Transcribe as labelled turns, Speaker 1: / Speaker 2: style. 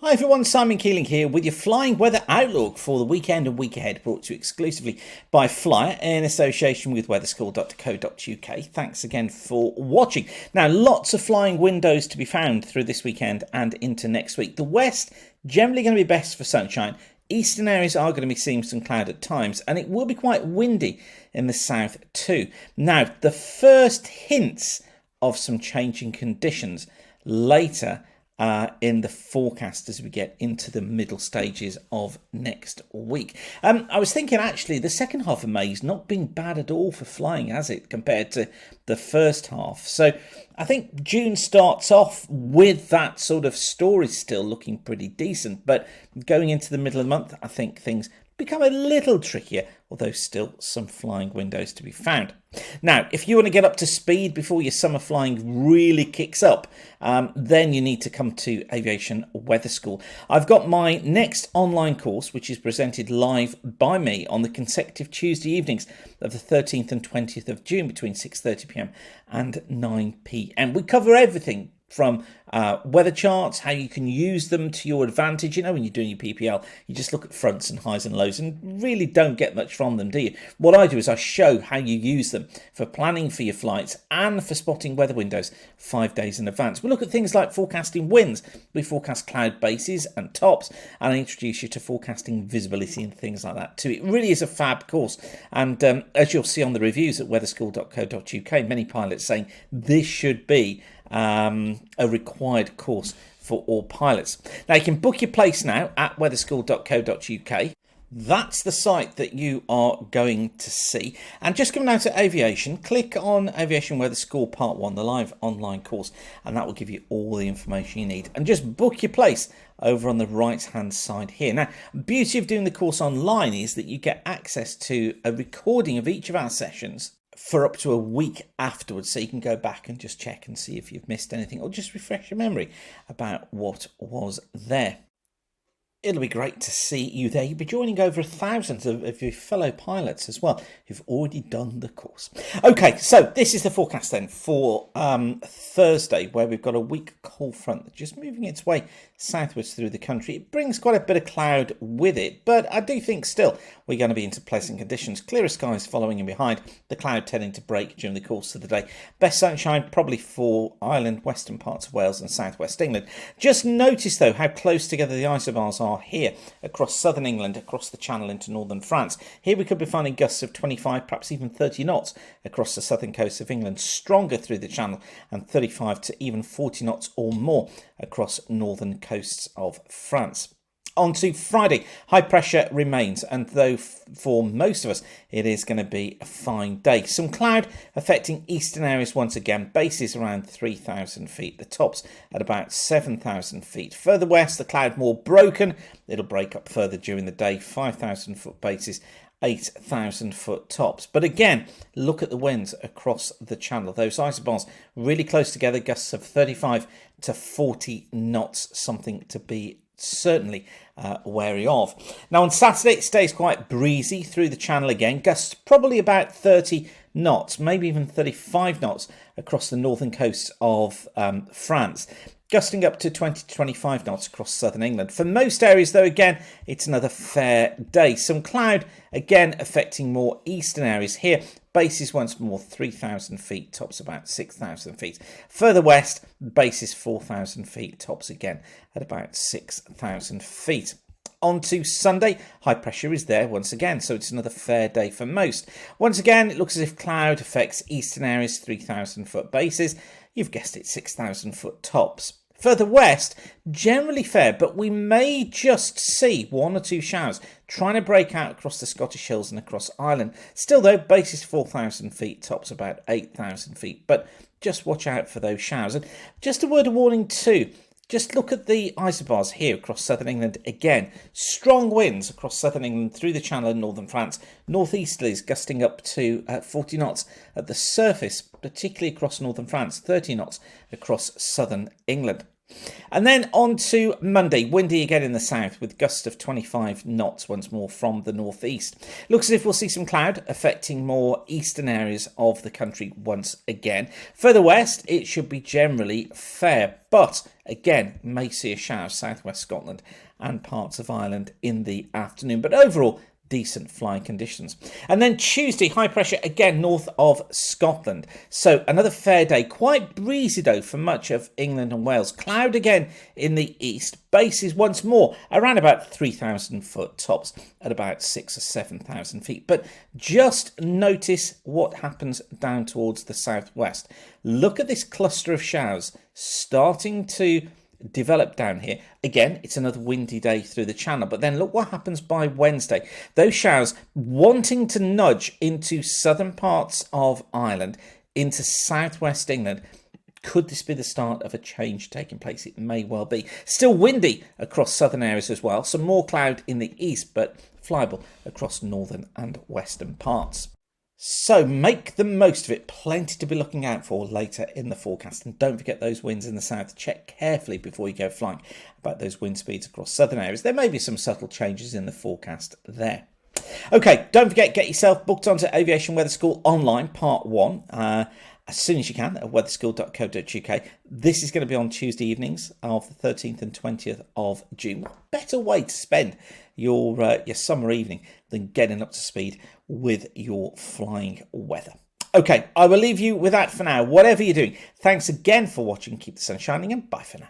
Speaker 1: Hi everyone, Simon Keeling here with your flying weather outlook for the weekend and week ahead, brought to you exclusively by Flyer in association with weatherschool.co.uk. Thanks again for watching. Now, lots of flying windows to be found through this weekend and into next week. The west generally going to be best for sunshine. Eastern areas are going to be seeing some cloud at times, and it will be quite windy in the south too. Now, the first hints of some changing conditions later in the forecast as we get into the middle stages of next week. I was thinking actually the second half of May has not been bad at all for flying, has it, compared to the first half? So I think June starts off with that sort of story still looking pretty decent, but going into the middle of the month, I think things become a little trickier, although still some flying windows to be found. Now, if you want to get up to speed before your summer flying really kicks up, then you need to come to Aviation Weather School. I've got my next online course, which is presented live by me on the consecutive Tuesday evenings of the 13th and 20th of June between 6:30 p.m. and 9 p.m. We cover everything from weather charts, how you can use them to your advantage. You know, when you're doing your PPL, you just look at fronts and highs and lows and really don't get much from them, do you? What I do is I show how you use them for planning for your flights and for spotting weather windows 5 days in advance. We look at things like forecasting winds. We forecast cloud bases and tops, and I introduce you to forecasting visibility and things like that too. It really is a fab course, and as you'll see on the reviews at weatherschool.co.uk, many pilots saying this should be a required course for all pilots. Now, you can book your place now at weatherschool.co.uk. That's the site that you are going to see. And just coming out to Aviation, click on Aviation Weather School Part 1, the live online course, and that will give you all the information you need. And just book your place over on the right hand side here. Now, the beauty of doing the course online is that you get access to a recording of each of our sessions for up to a week afterwards, so you can go back and just check and see if you've missed anything or just refresh your memory about what was there. It'll be great to see you there. You'll be joining over 1,000 of your fellow pilots as well who've already done the course. Okay, so this is the forecast then for Thursday, where we've got a weak cold front that's just moving its way southwards through the country. It brings quite a bit of cloud with it, but I do think still we're going to be into pleasant conditions. Clearer skies following in behind, the cloud tending to break during the course of the day. Best sunshine probably for Ireland, western parts of Wales and southwest England. Just notice though how close together the isobars are here across southern England, across the Channel into northern France. Here we could be finding gusts of 25, perhaps even 30 knots across the southern coast of England, stronger through the Channel, and 35 to even 40 knots or more across northern coasts of France. On to Friday, high pressure remains, and though for most of us it is going to be a fine day. Some cloud affecting eastern areas once again, bases around 3,000 feet, the tops at about 7,000 feet. Further west, the cloud more broken. It'll break up further during the day, 5,000 foot bases, 8,000 foot tops. But again, look at the winds across the Channel. Those isobars really close together, gusts of 35 to 40 knots, something to be certainly wary of. Now on Saturday it stays quite breezy through the Channel again, gusts probably about 30 knots, maybe even 35 knots across the northern coast of France, gusting up to 20 to 25 knots across southern England. For most areas though, again, it's another fair day. Some cloud again affecting more eastern areas here. Bases once more 3,000 feet, tops about 6,000 feet. Further west, bases 4,000 feet, tops again at about 6,000 feet. On to Sunday, high pressure is there once again, so it's another fair day for most. Once again, it looks as if cloud affects eastern areas, 3,000 foot bases. You've guessed it, 6,000 foot tops. Further west, generally fair, but we may just see one or two showers trying to break out across the Scottish Hills and across Ireland. Still though, bases 4,000 feet, tops about 8,000 feet, but just watch out for those showers. And just a word of warning too, just look at the isobars here across southern England again. Strong winds across southern England through the Channel and northern France. Northeasterlies gusting up to 40 knots at the surface, particularly across northern France. 30 knots across southern England. And then on to Monday, windy again in the south with gusts of 25 knots once more from the northeast. Looks as if we'll see some cloud affecting more eastern areas of the country once again. Further west, it should be generally fair, but again, may see a shower southwest Scotland and parts of Ireland in the afternoon. But overall, decent flying conditions. And then Tuesday, high pressure again north of Scotland. So another fair day, quite breezy though for much of England and Wales. Cloud again in the east, bases once more around about 3,000 foot tops at about 6,000 or 7,000 feet. But just notice what happens down towards the southwest. Look at this cluster of showers starting to develop down here. Again, it's another windy day through the channel, but then look what happens by Wednesday. Those showers wanting to nudge into southern parts of Ireland, into southwest England. Could this be the start of a change taking place? It may well be. Still windy across southern areas as well. Some more cloud in the east, but flyable across northern and western parts. So make the most of it. Plenty to be looking out for later in the forecast. And don't forget those winds in the south. Check carefully before you go flying about those wind speeds across southern areas. There may be some subtle changes in the forecast there. Okay, don't forget, get yourself booked onto Aviation Weather School Online, Part 1, as soon as you can at weatherschool.co.uk. This is going to be on Tuesday evenings of the 13th and 20th of June. What better way to spend your summer evening than getting up to speed with your flying weather? Okay, I will leave you with that for now. Whatever you're doing, thanks again for watching. Keep the sun shining and bye for now.